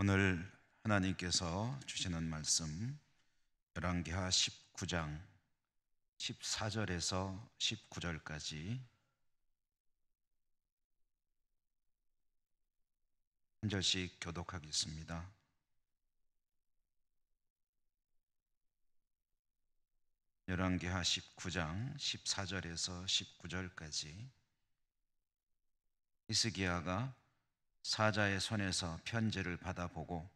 오늘 하나님께서 주시는 말씀 열왕기하 19장 14절에서 19절까지 한 절씩 교독하겠습니다. 열왕기하 19장 14절에서 19절까지. 히스기야가 사자의 손에서 편지를 받아보고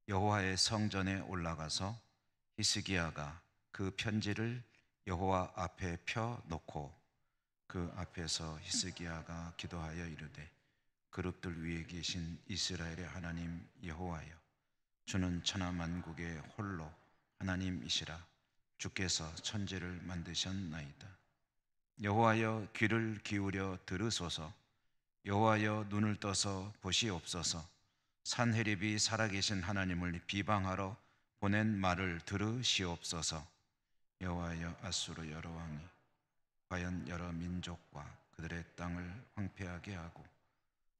여호와의 성전에 올라가서 히스기야가 그 편지를 여호와 앞에 펴 놓고 그 앞에서 히스기야가 기도하여 이르되, 그룹들 위에 계신 이스라엘의 하나님 여호와여, 주는 천하 만국의 홀로 하나님이시라. 주께서 천지를 만드셨나이다. 여호와여, 귀를 기울여 들으소서. 여호와여, 눈을 떠서 보시옵소서. 산헤립이 살아계신 하나님을 비방하러 보낸 말을 들으시옵소서. 여호와여, 아수르 여러 왕이 과연 여러 민족과 그들의 땅을 황폐하게 하고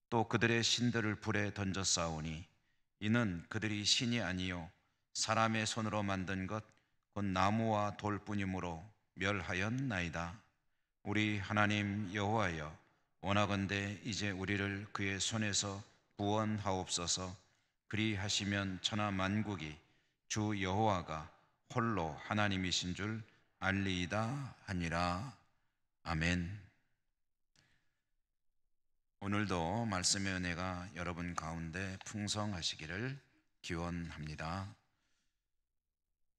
또 그들의 신들을 불에 던져 싸우니, 이는 그들이 신이 아니요 사람의 손으로 만든 것 곧 나무와 돌뿐이므로 멸하였나이다. 우리 하나님 여호와여, 원하건대 이제 우리를 그의 손에서 구원하옵소서. 그리하시면 천하 만국이 주 여호와가 홀로 하나님이신 줄 알리이다 하니라. 아멘. 오늘도 말씀의 은혜가 여러분 가운데 풍성하시기를 기원합니다.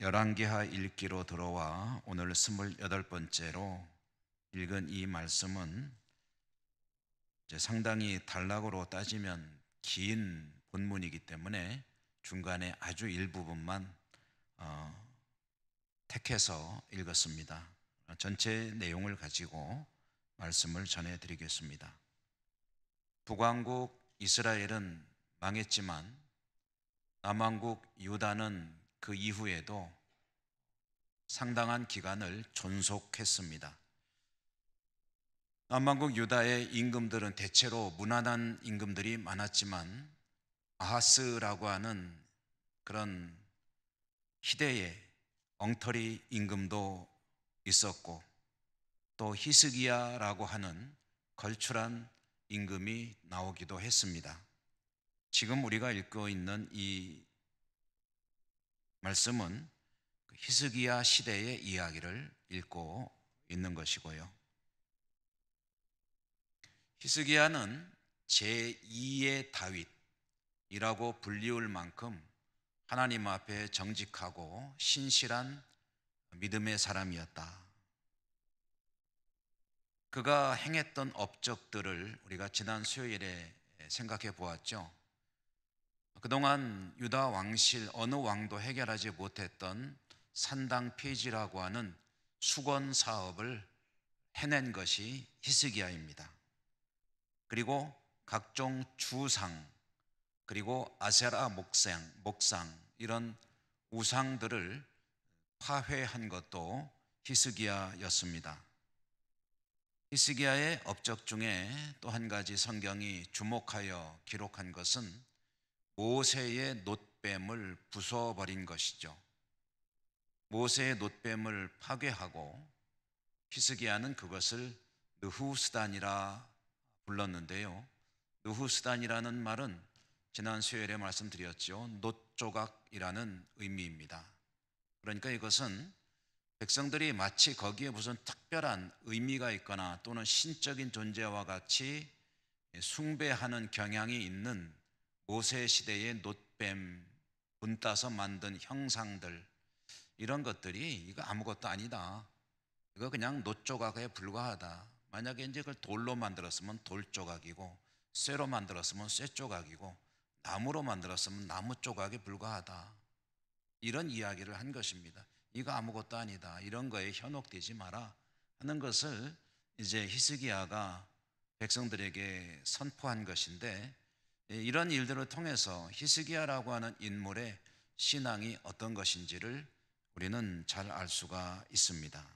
열왕기하 읽기로 들어와 오늘 28번째로 읽은 이 말씀은 상당히 단락으로 따지면 긴 본문이기 때문에 중간에 아주 일부분만 택해서 읽었습니다. 전체 내용을 가지고 말씀을 전해드리겠습니다. 북왕국 이스라엘은 망했지만 남왕국 유다는 그 이후에도 상당한 기간을 존속했습니다. 남왕국 유다의 임금들은 대체로 무난한 임금들이 많았지만 아하스라고 하는 그런 희대의 엉터리 임금도 있었고, 또 히스기야라고 하는 걸출한 임금이 나오기도 했습니다. 지금 우리가 읽고 있는 이 말씀은 히스기야 시대의 이야기를 읽고 있는 것이고요. 히스기야는 제2의 다윗이라고 불리울 만큼 하나님 앞에 정직하고 신실한 믿음의 사람이었다. 그가 행했던 업적들을 우리가 지난 수요일에 생각해 보았죠. 그동안 유다 왕실 어느 왕도 해결하지 못했던 산당 폐지라고 하는 수건 사업을 해낸 것이 히스기야입니다. 그리고 각종 주상, 그리고 아세라 목상 이런 우상들을 파괴한 것도 히스기야였습니다. 히스기야의 업적 중에 또 한 가지 성경이 주목하여 기록한 것은 모세의 놋뱀을 부숴버린 것이죠. 모세의 놋뱀을 파괴하고 히스기야는 그것을 느후스단이라 불렀는데요. 느후스단이라는 말은 지난 수요일에 말씀드렸죠. 놋조각이라는 의미입니다. 그러니까 이것은 백성들이 마치 거기에 무슨 특별한 의미가 있거나 또는 신적인 존재와 같이 숭배하는 경향이 있는 모세 시대의 놋뱀, 분 따서 만든 형상들, 이런 것들이 이거 아무것도 아니다, 이거 그냥 놋조각에 불과하다. 만약에 이제 그걸 돌로 만들었으면 돌조각이고, 쇠로 만들었으면 쇠조각이고, 나무로 만들었으면 나무 조각에 불과하다, 이런 이야기를 한 것입니다. 이거 아무것도 아니다, 이런 거에 현혹되지 마라 하는 것을 이제 히스기야가 백성들에게 선포한 것인데, 이런 일들을 통해서 히스기야라고 하는 인물의 신앙이 어떤 것인지를 우리는 잘 알 수가 있습니다.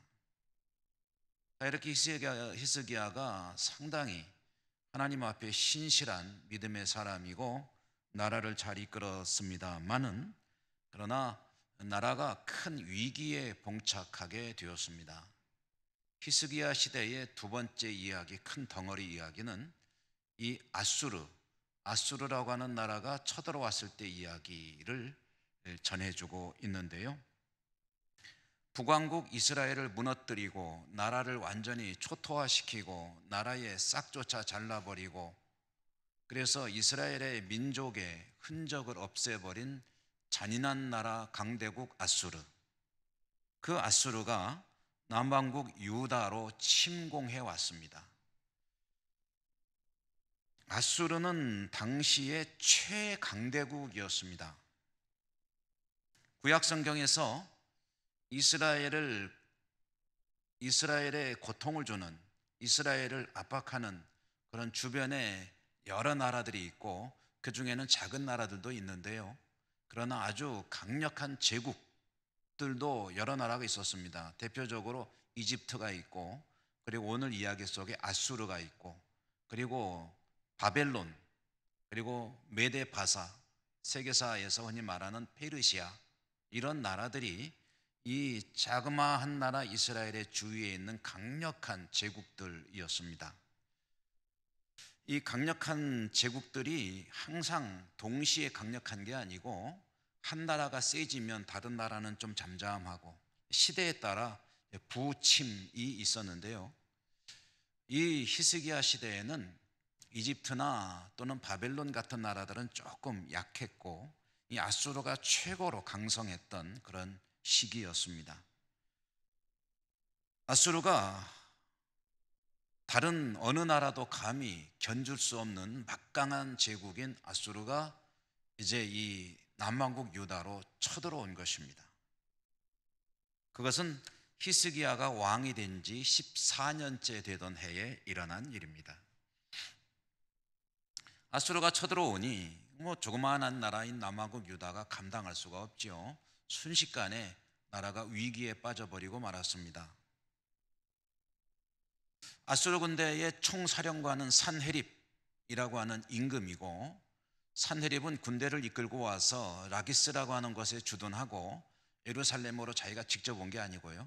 이렇게 히스기야가 상당히 하나님 앞에 신실한 믿음의 사람이고 나라를 잘 이끌었습니다만은 그러나 나라가 큰 위기에 봉착하게 되었습니다. 히스기야 시대의 두 번째 이야기, 큰 덩어리 이야기는 이 아수르라고 하는 나라가 쳐들어왔을 때 이야기를 전해주고 있는데요. 북왕국 이스라엘을 무너뜨리고 나라를 완전히 초토화시키고 나라에 싹 쫓아 잘라버리고 그래서 이스라엘의 민족의 흔적을 없애버린 잔인한 나라 강대국 아수르. 그 아수르가 남왕국 유다로 침공해 왔습니다. 아수르는 당시의 최강대국이었습니다. 구약 성경에서 이스라엘의 고통을 주는, 이스라엘을 압박하는 그런 주변에 여러 나라들이 있고 그 중에는 작은 나라들도 있는데요. 그러나 아주 강력한 제국들도 여러 나라가 있었습니다. 대표적으로 이집트가 있고, 그리고 오늘 이야기 속에 아수르가 있고, 그리고 바벨론, 그리고 메데바사, 세계사에서 흔히 말하는 페르시아, 이런 나라들이 이 자그마한 나라 이스라엘의 주위에 있는 강력한 제국들이었습니다. 이 강력한 제국들이 항상 동시에 강력한 게 아니고 한 나라가 세지면 다른 나라는 좀 잠잠하고 시대에 따라 부침이 있었는데요. 이 히스기야 시대에는 이집트나 또는 바벨론 같은 나라들은 조금 약했고 이 아수르가 최고로 강성했던 그런 시기였습니다. 아수르가 다른 어느 나라도 감히 견줄 수 없는 막강한 제국인 아수르가 이제 이 남왕국 유다로 쳐들어온 것입니다. 그것은 히스기야가 왕이 된 지 14년째 되던 해에 일어난 일입니다. 아수르가 쳐들어오니 조그마한 나라인 남왕국 유다가 감당할 수가 없지요. 순식간에 나라가 위기에 빠져버리고 말았습니다. 아수르 군대의 총사령관은 산헤립이라고 하는 임금이고, 산헤립은 군대를 이끌고 와서 라기스라고 하는 곳에 주둔하고 예루살렘으로 자기가 직접 온 게 아니고요.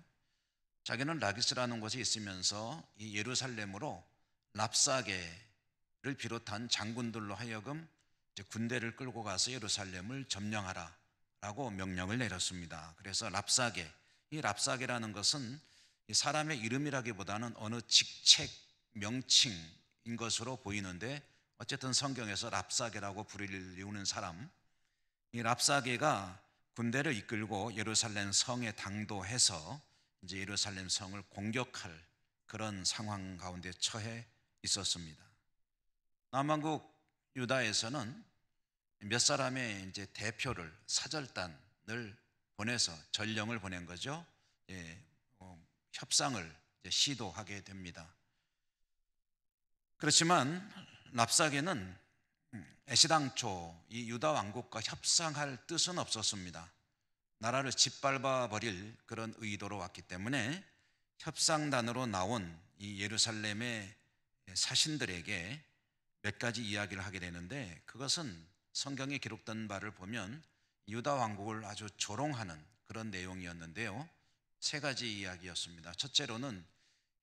자기는 라기스라는 곳에 있으면서 이 예루살렘으로 랍사게를 비롯한 장군들로 하여금 이제 군대를 끌고 가서 예루살렘을 점령하라 라고 명령을 내렸습니다. 그래서 랍사게, 이 랍사게라는 것은 사람의 이름이라기보다는 어느 직책 명칭인 것으로 보이는데 어쨌든 성경에서 랍사게라고 부르는 사람, 이 랍사게가 군대를 이끌고 예루살렘 성에 당도해서 이제 예루살렘 성을 공격할 그런 상황 가운데 처해 있었습니다. 남왕국 유다에서는 몇 사람의 이제 대표를, 사절단을 보내서 전령을 보낸 거죠. 협상을 시도하게 됩니다. 그렇지만 랍사게는 애시당초 이 유다 왕국과 협상할 뜻은 없었습니다. 나라를 짓밟아 버릴 그런 의도로 왔기 때문에 협상단으로 나온 이 예루살렘의 사신들에게 몇 가지 이야기를 하게 되는데, 그것은 성경에 기록된 바를 보면 유다 왕국을 아주 조롱하는 그런 내용이었는데요. 세 가지 이야기였습니다. 첫째로는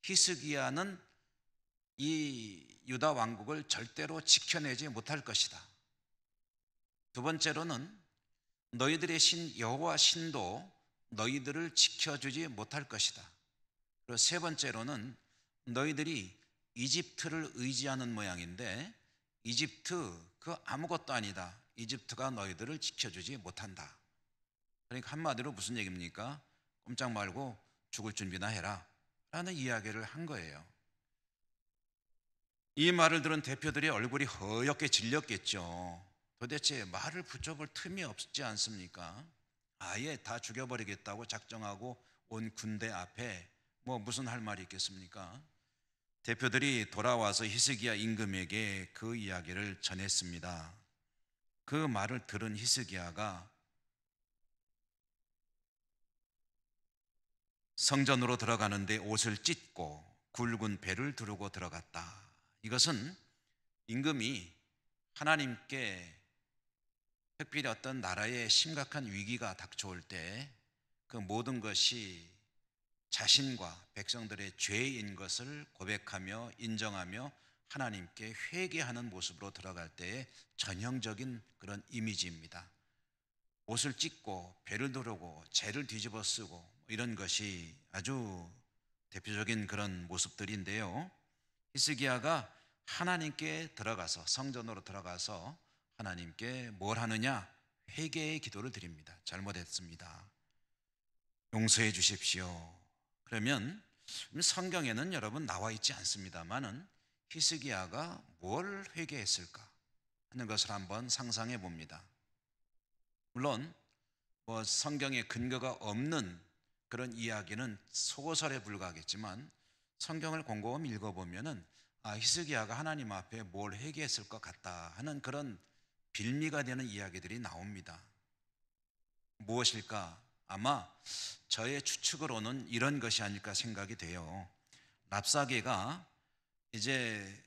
히스기야는 이 유다 왕국을 절대로 지켜내지 못할 것이다. 두 번째로는 너희들의 신 여호와 신도 너희들을 지켜주지 못할 것이다. 그리고 세 번째로는 너희들이 이집트를 의지하는 모양인데 이집트 그 아무것도 아니다. 이집트가 너희들을 지켜주지 못한다. 그러니까 한마디로 무슨 얘기입니까? 꼼짝 말고 죽을 준비나 해라 라는 이야기를 한 거예요. 이 말을 들은 대표들이 얼굴이 허옇게 질렸겠죠. 도대체 말을 붙여볼 틈이 없지 않습니까? 아예 다 죽여버리겠다고 작정하고 온 군대 앞에 무슨 할 말이 있겠습니까? 대표들이 돌아와서 히스기야 임금에게 그 이야기를 전했습니다. 그 말을 들은 히스기야가 성전으로 들어가는데 옷을 찢고 굵은 배를 두르고 들어갔다. 이것은 임금이 하나님께 특별히 어떤 나라에 심각한 위기가 닥쳐올 때 그 모든 것이 자신과 백성들의 죄인 것을 고백하며 인정하며 하나님께 회개하는 모습으로 들어갈 때의 전형적인 그런 이미지입니다. 옷을 찢고 배를 두르고 재를 뒤집어 쓰고 이런 것이 아주 대표적인 그런 모습들인데요. 히스기야가 하나님께 들어가서 성전으로 들어가서 하나님께 뭘 하느냐? 회개의 기도를 드립니다. 잘못했습니다. 용서해 주십시오. 그러면 성경에는 여러분 나와 있지 않습니다만은 히스기야가 뭘 회개했을까 하는 것을 한번 상상해 봅니다. 물론 뭐 성경에 근거가 없는 그런 이야기는 소설에 불과하겠지만 성경을 곰곰이 읽어보면은 히스기야가 하나님 앞에 뭘 회개했을 것 같다 하는 그런 빌미가 되는 이야기들이 나옵니다. 무엇일까? 아마 저의 추측으로는 이런 것이 아닐까 생각이 돼요. 랍사게가 이제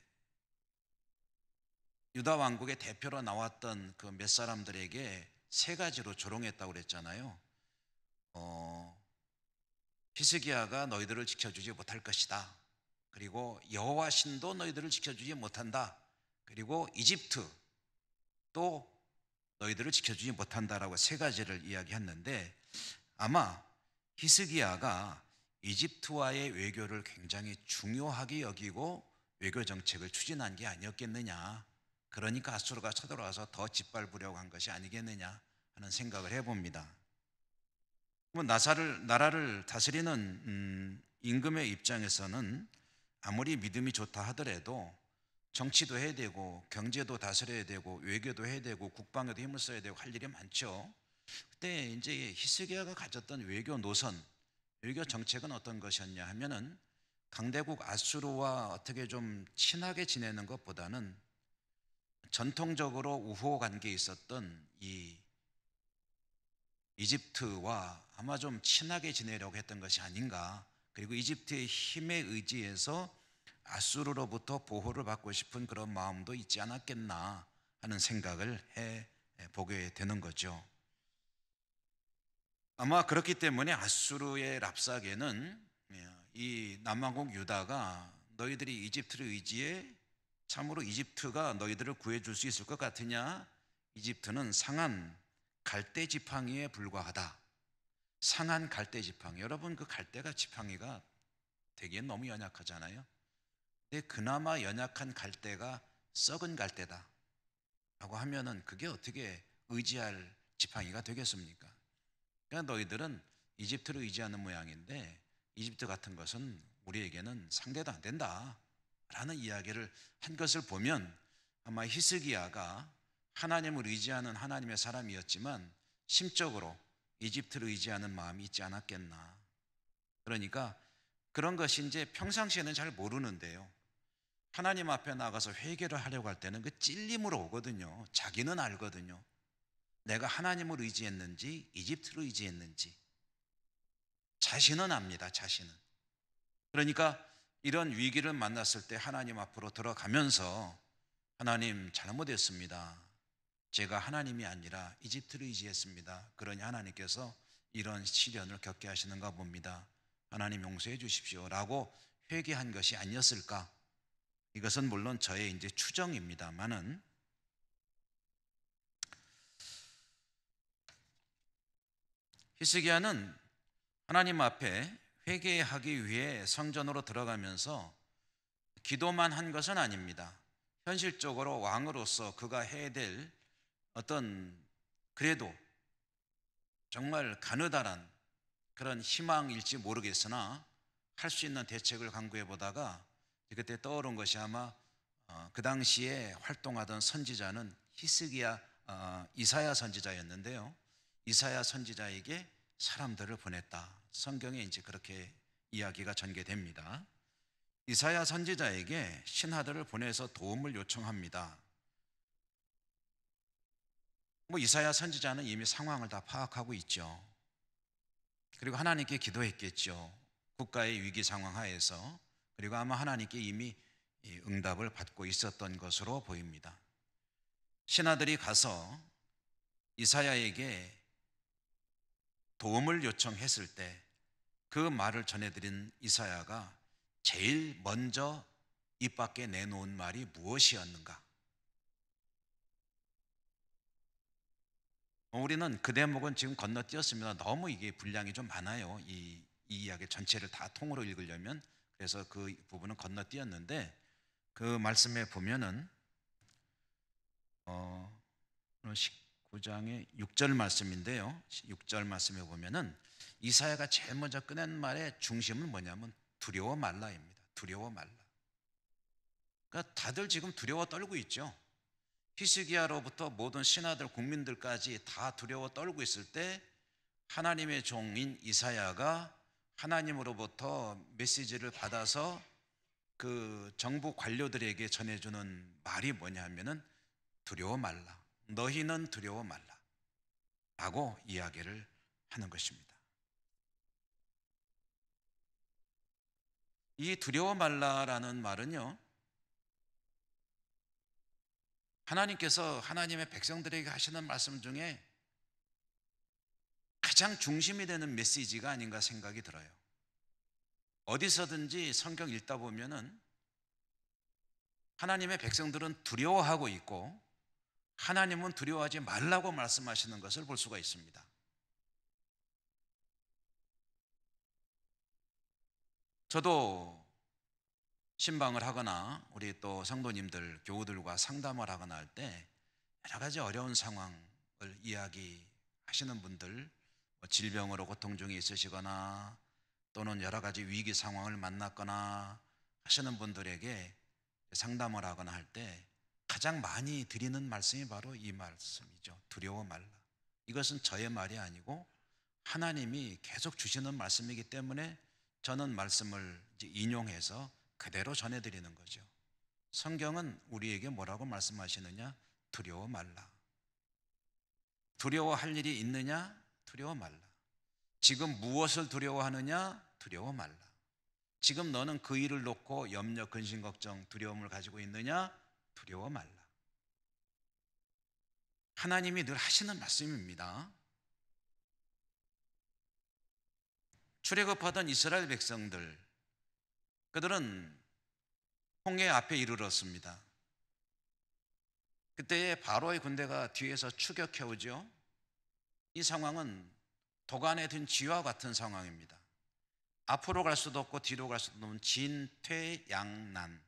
유다 왕국의 대표로 나왔던 그 몇 사람들에게 세 가지로 조롱했다고 그랬잖아요. 히스기야가 너희들을 지켜주지 못할 것이다. 그리고 여호와 신도 너희들을 지켜주지 못한다. 그리고 이집트 또 너희들을 지켜주지 못한다라고 세 가지를 이야기했는데 아마 히스기야가 이집트와의 외교를 굉장히 중요하게 여기고 외교 정책을 추진한 게 아니었겠느냐. 그러니까 아수르가 쳐들어와서 더 짓밟으려고 한 것이 아니겠느냐 하는 생각을 해봅니다. 나라를 다스리는 임금의 입장에서는 아무리 믿음이 좋다 하더라도 정치도 해야 되고 경제도 다스려야 되고 외교도 해야 되고 국방에도 힘을 써야 되고 할 일이 많죠. 그때 이제 히스기야가 가졌던 외교 노선, 외교 정책은 어떤 것이었냐 하면은 강대국 아수르와 어떻게 좀 친하게 지내는 것보다는 전통적으로 우호 관계에 있었던 이 이집트와 아마 좀 친하게 지내려고 했던 것이 아닌가. 그리고 이집트의 힘에 의지해서 아수르로부터 보호를 받고 싶은 그런 마음도 있지 않았겠나 하는 생각을 해보게 되는 거죠. 아마 그렇기 때문에 아수르의 랍사게는 이 남왕국 유다가 너희들이 이집트를 의지해 참으로 이집트가 너희들을 구해줄 수 있을 것 같으냐? 이집트는 상한 갈대 지팡이에 불과하다. 상한 갈대 지팡이. 여러분 그 갈대가 지팡이가 되기엔 너무 연약하잖아요. 근데 그나마 연약한 갈대가 썩은 갈대다 라고 하면은 그게 어떻게 의지할 지팡이가 되겠습니까? 그러니까 너희들은 이집트를 의지하는 모양인데 이집트 같은 것은 우리에게는 상대도 안 된다 라는 이야기를 한 것을 보면 아마 히스기야가 하나님을 의지하는 하나님의 사람이었지만 심적으로 이집트를 의지하는 마음이 있지 않았겠나. 그러니까 그런 것이 이제 평상시에는 잘 모르는데요. 하나님 앞에 나가서 회개를 하려고 할 때는 그 찔림으로 오거든요. 자기는 알거든요. 내가 하나님을 의지했는지 이집트를 의지했는지 자신은 압니다. 자신은. 그러니까 이런 위기를 만났을 때 하나님 앞으로 들어가면서 하나님 잘못했습니다. 제가 하나님이 아니라 이집트를 의지했습니다. 그러니 하나님께서 이런 시련을 겪게 하시는가 봅니다. 하나님 용서해 주십시오 라고 회개한 것이 아니었을까. 이것은 물론 저의 이제 추정입니다만은 히스기야는 하나님 앞에 회개하기 위해 성전으로 들어가면서 기도만 한 것은 아닙니다. 현실적으로 왕으로서 그가 해야 될 어떤 그래도 정말 가느다란 그런 희망일지 모르겠으나 할 수 있는 대책을 강구해 보다가 그때 떠오른 것이 아마 그 당시에 활동하던 선지자는 히스기야 이사야 선지자였는데요. 이사야 선지자에게 사람들을 보냈다. 성경에 이제 그렇게 이야기가 전개됩니다. 이사야 선지자에게 신하들을 보내서 도움을 요청합니다. 이사야 선지자는 이미 상황을 다 파악하고 있죠. 그리고 하나님께 기도했겠죠. 국가의 위기 상황 하에서. 그리고 아마 하나님께 이미 응답을 받고 있었던 것으로 보입니다. 신하들이 가서 이사야에게 도움을 요청했을 때 그 말을 전해드린 이사야가 제일 먼저 입 밖에 내놓은 말이 무엇이었는가? 우리는 그 대목은 지금 건너뛰었습니다. 너무 이게 분량이 좀 많아요. 이 이야기 전체를 다 통으로 읽으려면. 그래서 그 부분은 건너뛰었는데, 그 말씀에 보면은 19장의 6절 말씀인데요. 6절 말씀에 보면은 이사야가 제일 먼저 꺼낸 말의 중심은 뭐냐면 두려워 말라입니다. 두려워 말라. 그러니까 다들 지금 두려워 떨고 있죠. 히스기야로부터 모든 신하들 국민들까지 다 두려워 떨고 있을 때 하나님의 종인 이사야가 하나님으로부터 메시지를 받아서 그 정부 관료들에게 전해주는 말이 뭐냐 하면은 두려워 말라. 너희는 두려워 말라. 라고 이야기를 하는 것입니다. 이 두려워 말라라는 말은요, 하나님께서 하나님의 백성들에게 하시는 말씀 중에 가장 중심이 되는 메시지가 아닌가 생각이 들어요. 어디서든지 성경 읽다 보면은 하나님의 백성들은 두려워하고 있고 하나님은 두려워하지 말라고 말씀하시는 것을 볼 수가 있습니다. 저도 신방을 하거나 우리 또 성도님들, 교우들과 상담을 하거나 할 때 여러 가지 어려운 상황을 이야기하시는 분들, 질병으로 고통 중에 있으시거나 또는 여러 가지 위기 상황을 만났거나 하시는 분들에게 상담을 하거나 할 때 가장 많이 드리는 말씀이 바로 이 말씀이죠. 두려워 말라. 이것은 저의 말이 아니고 하나님이 계속 주시는 말씀이기 때문에 저는 말씀을 인용해서 그대로 전해드리는 거죠. 성경은 우리에게 뭐라고 말씀하시느냐? 두려워 말라. 두려워할 일이 있느냐? 두려워 말라. 지금 무엇을 두려워하느냐? 두려워 말라. 지금 너는 그 일을 놓고 염려, 근심, 걱정, 두려움을 가지고 있느냐? 두려워 말라. 하나님이 늘 하시는 말씀입니다. 출애굽하던 이스라엘 백성들, 그들은 홍해 앞에 이르렀습니다. 그때에 바로의 군대가 뒤에서 추격해오죠. 이 상황은 도간에 든 쥐와 같은 상황입니다. 앞으로 갈 수도 없고 뒤로 갈 수도 없는 진퇴양난.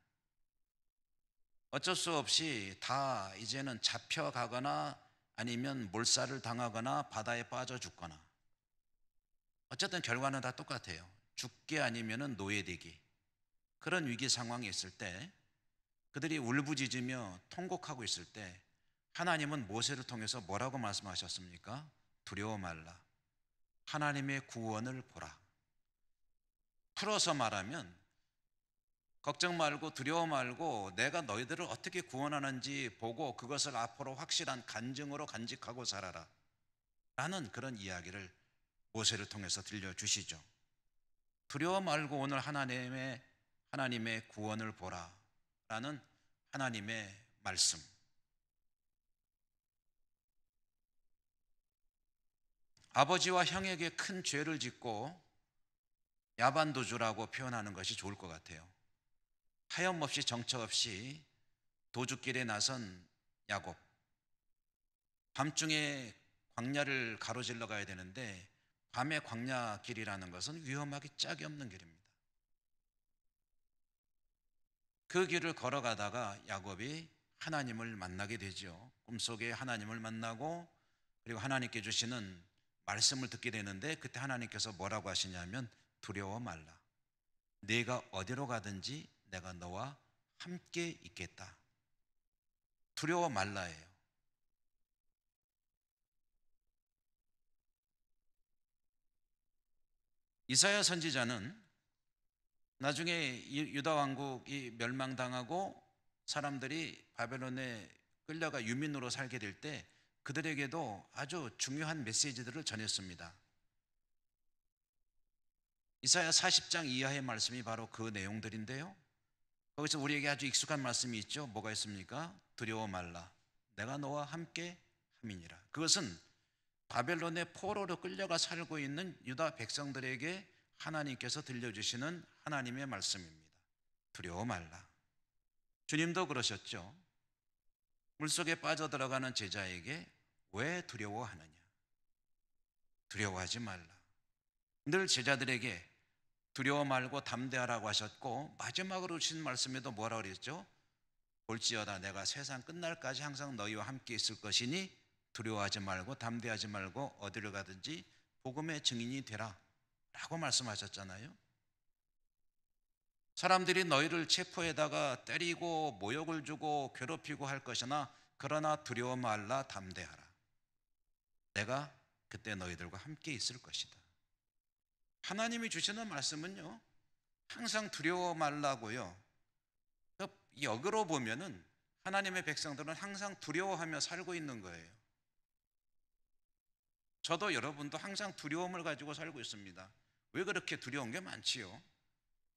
어쩔 수 없이 다 이제는 잡혀가거나 아니면 몰살을 당하거나 바다에 빠져 죽거나, 어쨌든 결과는 다 똑같아요. 죽게 아니면 노예되기. 그런 위기 상황이 있을 때 그들이 울부짖으며 통곡하고 있을 때 하나님은 모세를 통해서 뭐라고 말씀하셨습니까? 두려워 말라. 하나님의 구원을 보라. 풀어서 말하면 걱정 말고 두려워 말고 내가 너희들을 어떻게 구원하는지 보고 그것을 앞으로 확실한 간증으로 간직하고 살아라 라는 그런 이야기를 모세를 통해서 들려주시죠. 두려워 말고 오늘 하나님의 구원을 보라 라는 하나님의 말씀. 아버지와 형에게 큰 죄를 짓고 야반도주라고 표현하는 것이 좋을 것 같아요. 하염없이 정처 없이 도주길에 나선 야곱, 밤중에 광야를 가로질러 가야 되는데 밤의 광야길이라는 것은 위험하기 짝이 없는 길입니다. 그 길을 걸어가다가 야곱이 하나님을 만나게 되죠. 꿈속에 하나님을 만나고 그리고 하나님께 주시는 말씀을 듣게 되는데 그때 하나님께서 뭐라고 하시냐면 두려워 말라. 네가 어디로 가든지 내가 너와 함께 있겠다. 두려워 말라예요. 이사야 선지자는 나중에 유다 왕국이 멸망당하고 사람들이 바벨론에 끌려가 유민으로 살게 될 때 그들에게도 아주 중요한 메시지들을 전했습니다. 이사야 40장 이하의 말씀이 바로 그 내용들인데요. 거기서 우리에게 아주 익숙한 말씀이 있죠. 뭐가 있습니까? 두려워 말라. 내가 너와 함께 함이니라. 그것은 바벨론의 포로로 끌려가 살고 있는 유다 백성들에게 하나님께서 들려주시는 하나님의 말씀입니다. 두려워 말라. 주님도 그러셨죠. 물속에 빠져들어가는 제자에게 왜 두려워하느냐? 두려워하지 말라. 늘 제자들에게 두려워 말고 담대하라고 하셨고, 마지막으로 주신 말씀에도 뭐라고 그랬죠? 볼지어다 내가 세상 끝날까지 항상 너희와 함께 있을 것이니 두려워하지 말고 담대하지 말고 어디를 가든지 복음의 증인이 되라 라고 말씀하셨잖아요. 사람들이 너희를 체포에다가 때리고 모욕을 주고 괴롭히고 할 것이나 그러나 두려워 말라 담대하라. 내가 그때 너희들과 함께 있을 것이다. 하나님이 주시는 말씀은요, 항상 두려워 말라고요. 역으로 보면은 하나님의 백성들은 항상 두려워하며 살고 있는 거예요. 저도 여러분도 항상 두려움을 가지고 살고 있습니다. 왜 그렇게 두려운 게 많지요?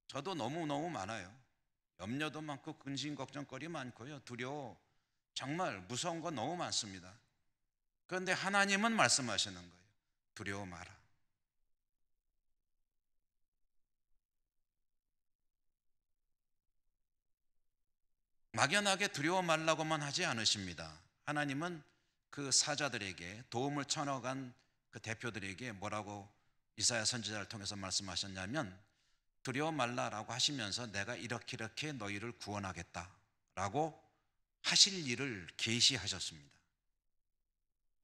저도 너무너무 많아요. 염려도 많고 근심 걱정거리 많고요. 두려워, 정말 무서운 거 너무 많습니다. 그런데 하나님은 말씀하시는 거예요. 두려워 마라. 막연하게 두려워 말라고만 하지 않으십니다. 하나님은 그 사자들에게 도움을 청하간 그 대표들에게 뭐라고 이사야 선지자를 통해서 말씀하셨냐면, 두려워 말라라고 하시면서 내가 이렇게 너희를 구원하겠다라고 하실 일을 계시하셨습니다.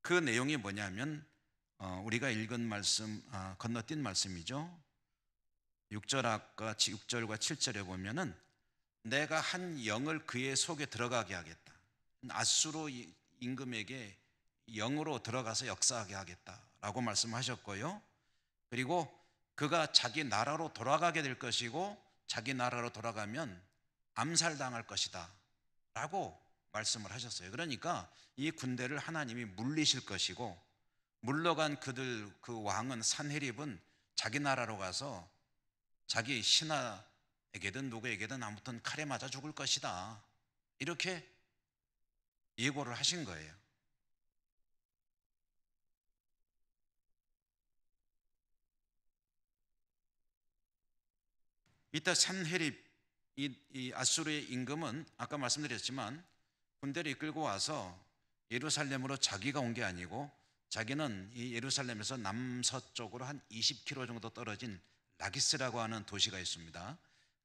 그 내용이 뭐냐면 우리가 읽은 말씀, 건너뛴 말씀이죠. 6절과 7절에 보면은 내가 한 영을 그의 속에 들어가게 하겠다. 아수르 임금에게 영으로 들어가서 역사하게 하겠다라고 말씀하셨고요. 그리고 그가 자기 나라로 돌아가게 될 것이고 자기 나라로 돌아가면 암살당할 것이다 라고 말씀을 하셨어요. 그러니까 이 군대를 하나님이 물리실 것이고, 물러간 그 왕은 산헤립은 자기 나라로 가서 자기 신하에게든 누구에게든 아무튼 칼에 맞아 죽을 것이다, 이렇게 예고를 하신 거예요. 이때 산헤립, 이 아수르의 임금은 아까 말씀드렸지만 군대를 이끌고 와서 예루살렘으로 자기가 온 게 아니고, 자기는 이 예루살렘에서 남서쪽으로 한 20km 정도 떨어진 라기스라고 하는 도시가 있습니다.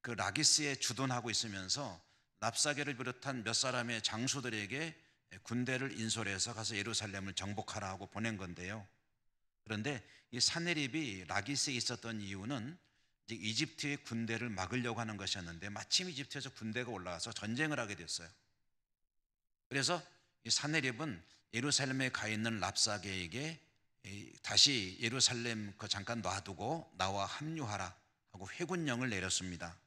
그 라기스에 주둔하고 있으면서 랍사게를 비롯한 몇 사람의 장수들에게 군대를 인솔해서 가서 예루살렘을 정복하라 하고 보낸 건데요. 그런데 이 산헤립이 라기스에 있었던 이유는 이제 이집트의 군대를 막으려고 하는 것이었는데, 마침 이집트에서 군대가 올라와서 전쟁을 하게 됐어요. 그래서 이 산헤립은 예루살렘에 가 있는 랍사게에게 다시 예루살렘 잠깐 놔두고 나와 합류하라 하고 회군령을 내렸습니다.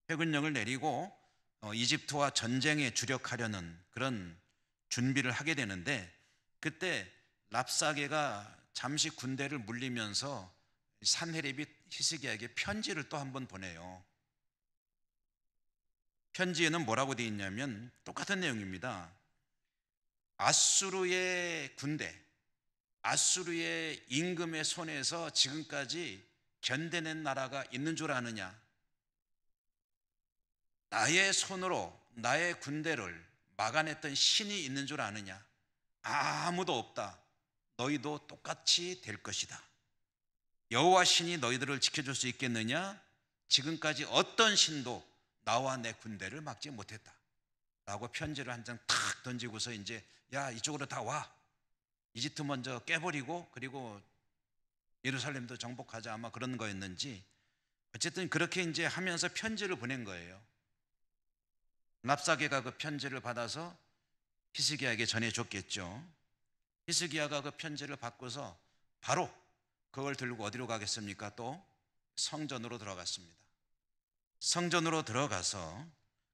회군령을 내리고 이집트와 전쟁에 주력하려는 그런 준비를 하게 되는데, 그때 랍사게가 잠시 군대를 물리면서 산헤립이 히스기야에게 편지를 또 한 번 보내요. 편지에는 뭐라고 되어 있냐면 똑같은 내용입니다. 아수르의 군대, 아수르의 임금의 손에서 지금까지 견뎌낸 나라가 있는 줄 아느냐? 나의 손으로 나의 군대를 막아냈던 신이 있는 줄 아느냐? 아무도 없다. 너희도 똑같이 될 것이다. 여호와 신이 너희들을 지켜줄 수 있겠느냐? 지금까지 어떤 신도 나와 내 군대를 막지 못했다 라고 편지를 한 장 탁 던지고서 이제 야, 이쪽으로 다 와. 이집트 먼저 깨버리고 그리고 예루살렘도 정복하자, 아마 그런 거였는지 어쨌든 그렇게 이제 하면서 편지를 보낸 거예요. 랍사게가 그 편지를 받아서 히스기야에게 전해줬겠죠. 히스기야가 그 편지를 받고서 바로 그걸 들고 어디로 가겠습니까? 또 성전으로 들어갔습니다. 성전으로 들어가서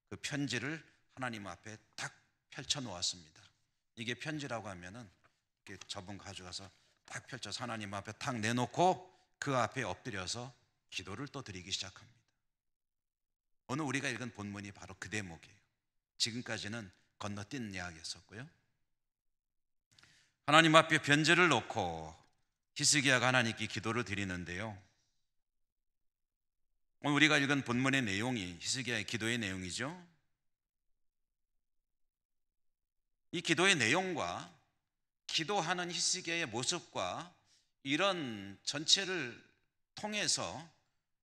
그 편지를 하나님 앞에 딱 펼쳐 놓았습니다. 이게 편지라고 하면은 이렇게 접은 가져가서 딱 펼쳐서 하나님 앞에 탁 내놓고 그 앞에 엎드려서 기도를 또 드리기 시작합니다. 오늘 우리가 읽은 본문이 바로 그 대목이에요. 지금까지는 건너뛴 이야기였었고요. 하나님 앞에 변제를 놓고 히스기야가 하나님께 기도를 드리는데요. 오늘 우리가 읽은 본문의 내용이 히스기야의 기도의 내용이죠. 이 기도의 내용과 기도하는 히스기야의 모습과 이런 전체를 통해서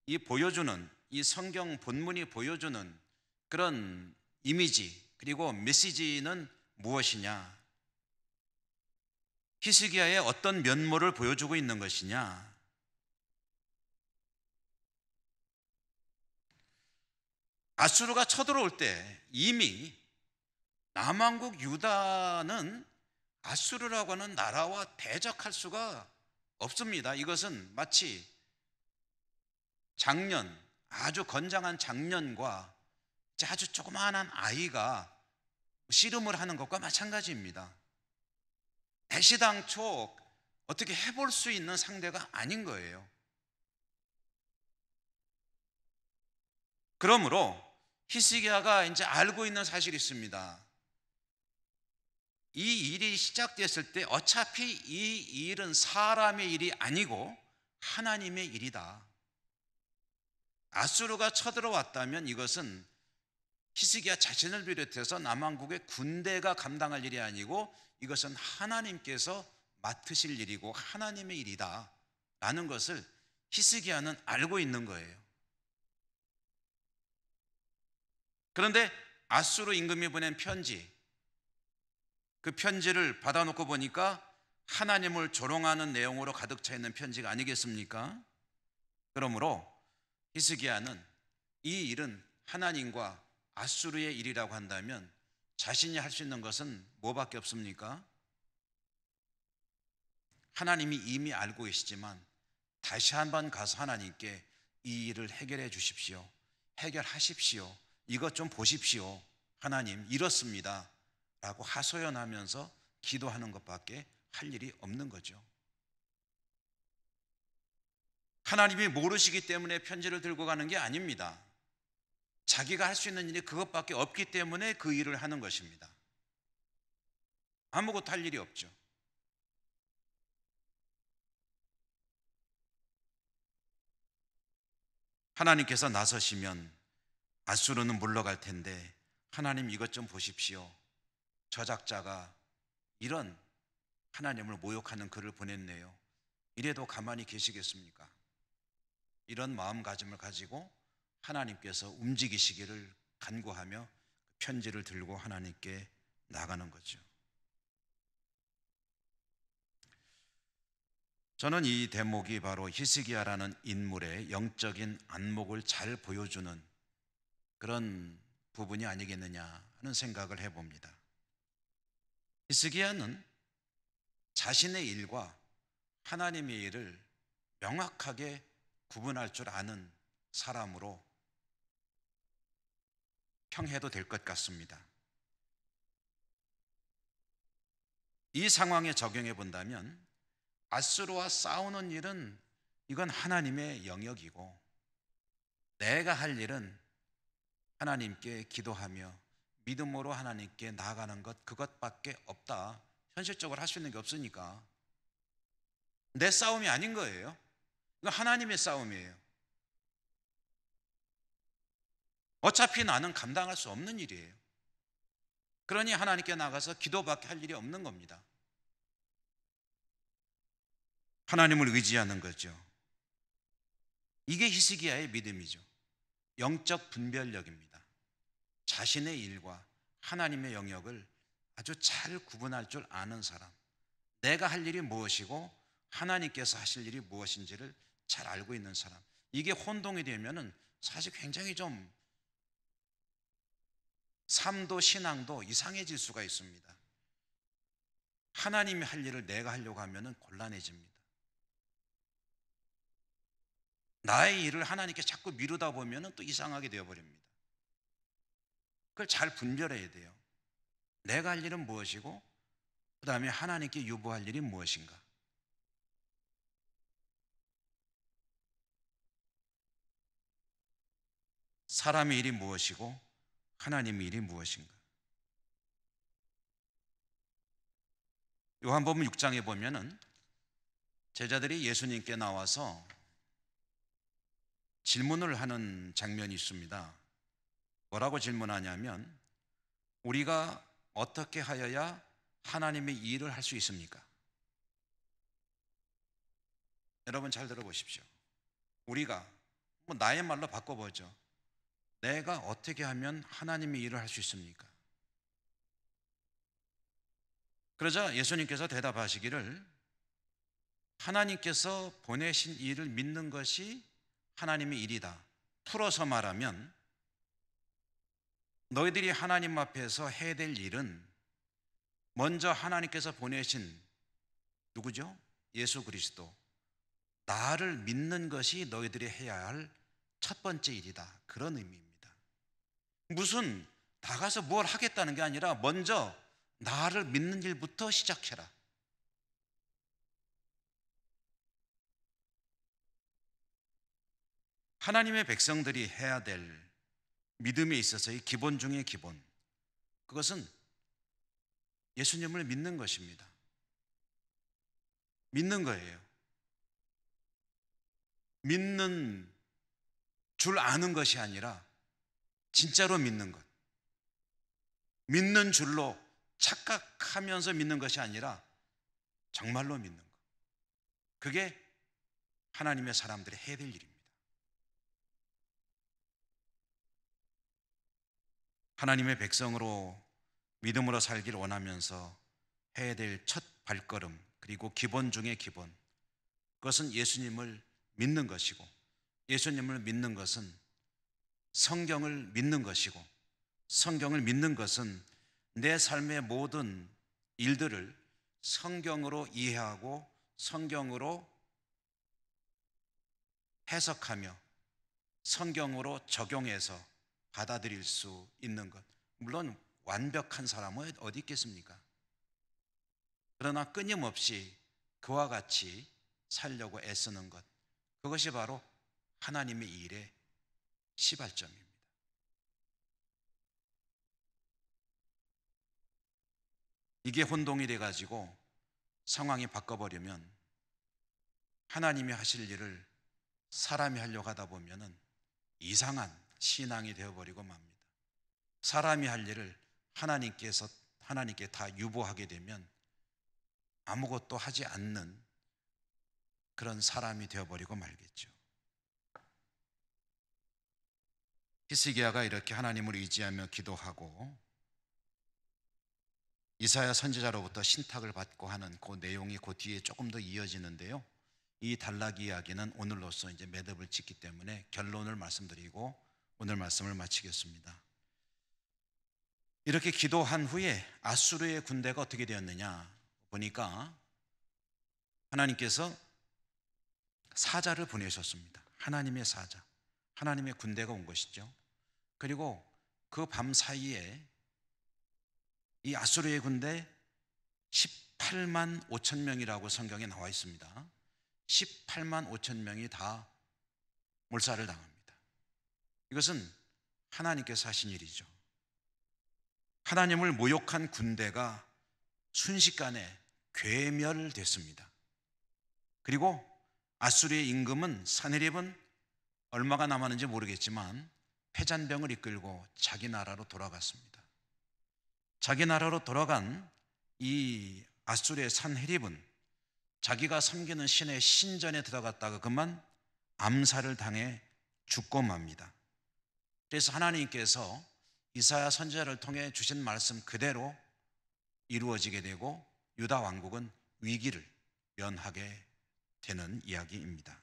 이 성경 본문이 보여주는 그런 이미지 그리고 메시지는 무엇이냐? 히스기야의 어떤 면모를 보여주고 있는 것이냐? 아수르가 쳐들어올 때 이미 남왕국 유다는 아수르라고 하는 나라와 대적할 수가 없습니다. 이것은 마치 아주 건장한 장년과 아주 조그마한 아이가 씨름을 하는 것과 마찬가지입니다. 애시당초 어떻게 해볼 수 있는 상대가 아닌 거예요. 그러므로 히스기야가 이제 알고 있는 사실이 있습니다. 이 일이 시작됐을 때 어차피 이 일은 사람의 일이 아니고 하나님의 일이다. 아수르가 쳐들어왔다면 이것은 히스기야 자신을 비롯해서 남왕국의 군대가 감당할 일이 아니고 이것은 하나님께서 맡으실 일이고 하나님의 일이다 라는 것을 히스기야는 알고 있는 거예요. 그런데 아수르 임금이 보낸 편지, 그 편지를 받아놓고 보니까 하나님을 조롱하는 내용으로 가득 차 있는 편지가 아니겠습니까? 그러므로 히스기야는 이 일은 하나님과 아수르의 일이라고 한다면 자신이 할 수 있는 것은 뭐밖에 없습니까? 하나님이 이미 알고 계시지만 다시 한번 가서 하나님께 이 일을 해결해 주십시오. 해결하십시오. 이것 좀 보십시오. 하나님 이렇습니다 라고 하소연하면서 기도하는 것밖에 할 일이 없는 거죠. 하나님이 모르시기 때문에 편지를 들고 가는 게 아닙니다. 자기가 할 수 있는 일이 그것밖에 없기 때문에 그 일을 하는 것입니다. 아무것도 할 일이 없죠. 하나님께서 나서시면 아수르는 물러갈 텐데 하나님 이것 좀 보십시오. 저작자가 이런 하나님을 모욕하는 글을 보냈네요. 이래도 가만히 계시겠습니까? 이런 마음가짐을 가지고 하나님께서 움직이시기를 간구하며 편지를 들고 하나님께 나가는 거죠. 저는 이 대목이 바로 히스기야라는 인물의 영적인 안목을 잘 보여주는 그런 부분이 아니겠느냐 하는 생각을 해봅니다. 히스기야는 자신의 일과 하나님의 일을 명확하게 구분할 줄 아는 사람으로 평해도 될 것 같습니다. 이 상황에 적용해 본다면 아수르와 싸우는 일은 이건 하나님의 영역이고 내가 할 일은 하나님께 기도하며 믿음으로 하나님께 나아가는 것 그것밖에 없다. 현실적으로 할 수 있는 게 없으니까 내 싸움이 아닌 거예요. 이건 하나님의 싸움이에요. 어차피 나는 감당할 수 없는 일이에요. 그러니 하나님께 나가서 기도밖에 할 일이 없는 겁니다. 하나님을 의지하는 거죠. 이게 히스기야의 믿음이죠. 영적 분별력입니다. 자신의 일과 하나님의 영역을 아주 잘 구분할 줄 아는 사람, 내가 할 일이 무엇이고 하나님께서 하실 일이 무엇인지를 잘 알고 있는 사람, 이게 혼동이 되면은 사실 굉장히 좀 삶도 신앙도 이상해질 수가 있습니다. 하나님이 할 일을 내가 하려고 하면은 곤란해집니다. 나의 일을 하나님께 자꾸 미루다 보면은 또 이상하게 되어버립니다. 그걸 잘 분별해야 돼요. 내가 할 일은 무엇이고 그 다음에 하나님께 유보할 일이 무엇인가. 사람의 일이 무엇이고 하나님의 일이 무엇인가. 요한복음 6장에 보면은 제자들이 예수님께 나와서 질문을 하는 장면이 있습니다. 뭐라고 질문하냐면, 우리가 어떻게 하여야 하나님의 일을 할 수 있습니까? 여러분 잘 들어보십시오. 우리가, 나의 말로 바꿔보죠. 내가 어떻게 하면 하나님의 일을 할 수 있습니까? 그러자 예수님께서 대답하시기를, 하나님께서 보내신 일을 믿는 것이 하나님의 일이다. 풀어서 말하면 너희들이 하나님 앞에서 해야 될 일은 먼저 하나님께서 보내신 누구죠? 예수 그리스도, 나를 믿는 것이 너희들이 해야 할 첫 번째 일이다. 그런 의미입니다. 무슨 나가서 뭘 하겠다는 게 아니라 먼저 나를 믿는 일부터 시작해라. 하나님의 백성들이 해야 될 믿음에 있어서의 기본 중의 기본, 그것은 예수님을 믿는 것입니다. 믿는 거예요. 믿는 줄 아는 것이 아니라 진짜로 믿는 것. 믿는 줄로 착각하면서 믿는 것이 아니라 정말로 믿는 것. 그게 하나님의 사람들이 해야 될 일입니다. 하나님의 백성으로 믿음으로 살기를 원하면서 해야 될 첫 발걸음, 그리고 기본 중의 기본, 그것은 예수님을 믿는 것이고, 예수님을 믿는 것은 성경을 믿는 것이고, 성경을 믿는 것은 내 삶의 모든 일들을 성경으로 이해하고 성경으로 해석하며 성경으로 적용해서 받아들일 수 있는 것. 물론 완벽한 사람은 어디 있겠습니까? 그러나 끊임없이 그와 같이 살려고 애쓰는 것, 그것이 바로 하나님의 일의 시발점입니다. 이게 혼동이 돼가지고 상황이 바꿔버리면 하나님이 하실 일을 사람이 하려고 하다 보면은 이상한 신앙이 되어버리고 맙니다. 사람이 할 일을 하나님께 다 유보하게 되면 아무것도 하지 않는 그런 사람이 되어버리고 말겠죠. 히스기야가 이렇게 하나님을 의지하며 기도하고 이사야 선지자로부터 신탁을 받고 하는 그 내용이 그 뒤에 조금 더 이어지는데요. 이 단락 이야기는 오늘로써 이제 매듭을 짓기 때문에 결론을 말씀드리고 오늘 말씀을 마치겠습니다. 이렇게 기도한 후에 아수르의 군대가 어떻게 되었느냐 보니까 하나님께서 사자를 보내셨습니다. 하나님의 사자, 하나님의 군대가 온 것이죠. 그리고 그 밤 사이에 이 아수르의 군대 18만 5천 명이라고 성경에 나와 있습니다. 18만 5천 명이 다 몰살을 당합니다. 이것은 하나님께서 하신 일이죠. 하나님을 모욕한 군대가 순식간에 괴멸됐습니다. 그리고 아수르의 임금은 사네립은 얼마가 남았는지 모르겠지만 패잔병을 이끌고 자기 나라로 돌아갔습니다. 자기 나라로 돌아간 이 아수르의 산헤립은 자기가 섬기는 신의 신전에 들어갔다가 그만 암살을 당해 죽고 맙니다. 그래서 하나님께서 이사야 선지자를 통해 주신 말씀 그대로 이루어지게 되고 유다 왕국은 위기를 면하게 되는 이야기입니다.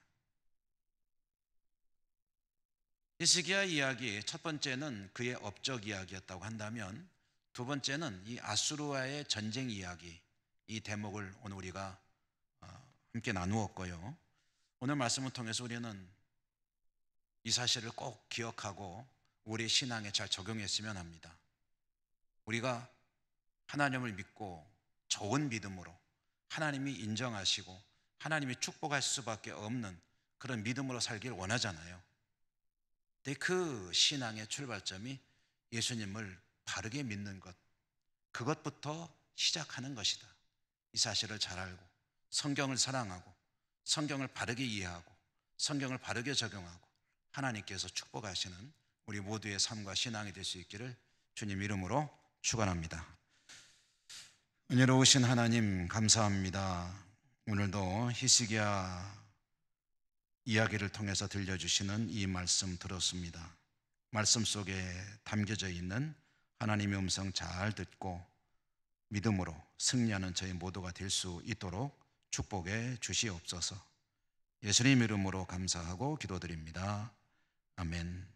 히스기야 이야기 첫 번째는 그의 업적 이야기였다고 한다면 두 번째는 이 아수르와의 전쟁 이야기, 이 대목을 오늘 우리가 함께 나누었고요. 오늘 말씀을 통해서 우리는 이 사실을 꼭 기억하고 우리 신앙에 잘 적용했으면 합니다. 우리가 하나님을 믿고 좋은 믿음으로 하나님이 인정하시고 하나님이 축복할 수밖에 없는 그런 믿음으로 살기를 원하잖아요. 근데 그 신앙의 출발점이 예수님을 바르게 믿는 것, 그것부터 시작하는 것이다. 이 사실을 잘 알고 성경을 사랑하고 성경을 바르게 이해하고 성경을 바르게 적용하고 하나님께서 축복하시는 우리 모두의 삶과 신앙이 될 수 있기를 주님 이름으로 축원합니다. 은혜로우신 하나님 감사합니다. 오늘도 히스기야 이야기를 통해서 들려주시는 이 말씀 들었습니다. 말씀 속에 담겨져 있는 하나님의 음성 잘 듣고 믿음으로 승리하는 저희 모두가 될 수 있도록 축복해 주시옵소서. 예수님 이름으로 감사하고 기도드립니다. 아멘.